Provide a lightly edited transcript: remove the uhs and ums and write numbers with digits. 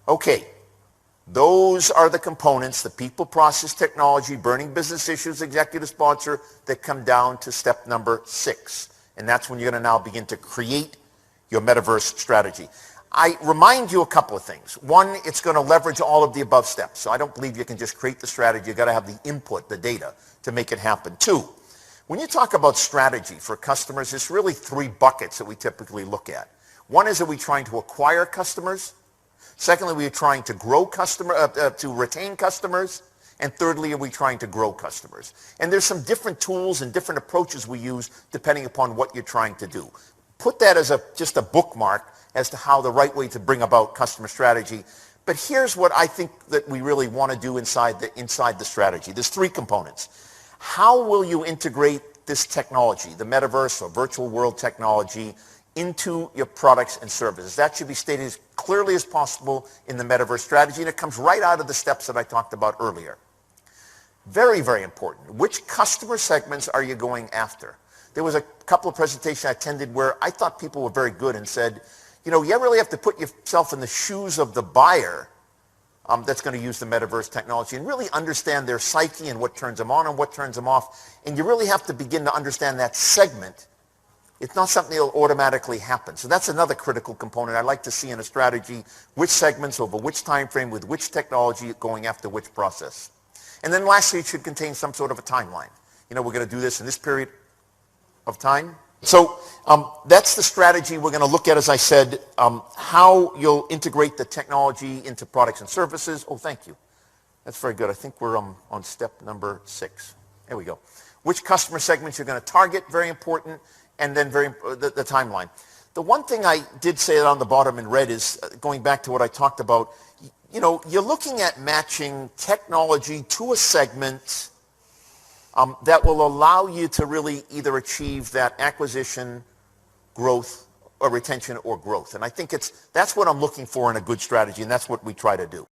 Okay, those are the components, the people, process, technology, burning business issues, executive sponsor, that come down to step number 6. And that's when you're going to now begin to create your metaverse strategy. I remind you a couple of things. One, it's going to leverage all of the above steps. So I don't believe you can just create the strategy. You've got to have the input, the data, to make it happen. 2, when you talk about strategy for customers, it's really 3 buckets that we typically look at. One is, are we trying to acquire customers? Secondly, we are trying to grow to retain customers. And thirdly, are we trying to grow customers? And there's some different tools and different approaches we use depending upon what you're trying to do. Put that as just a bookmark as to how the right way to bring about customer strategy. But here's what I think that we really want to do inside the strategy. There's 3 components. How will you integrate this technology, the metaverse or virtual world technology, into your products and services? That should be stated as clearly as possible in the metaverse strategy, and it comes right out of the steps that I talked about earlier. Very, very important. Which customer segments are you going after? There was a couple of presentations I attended where I thought people were very good and said, you really have to put yourself in the shoes of the buyer that's going to use the metaverse technology and really understand their psyche and what turns them on and what turns them off. And you really have to begin to understand that segment. It's not something that will automatically happen. So that's another critical component I'd like to see in a strategy, which segments over which time frame with which technology going after which process. And then lastly, it should contain some sort of a timeline. We're going to do this in this period of time. So that's the strategy we're going to look at, as I said, how you'll integrate the technology into products and services. Oh, thank you. That's very good. I think we're on step number 6. There we go. Which customer segments you're going to target, very important, and then the timeline. The one thing I did say on the bottom in red is, going back to what I talked about, you're looking at matching technology to a segment that will allow you to really either achieve that acquisition, growth, or retention or growth. And I think that's what I'm looking for in a good strategy, and that's what we try to do.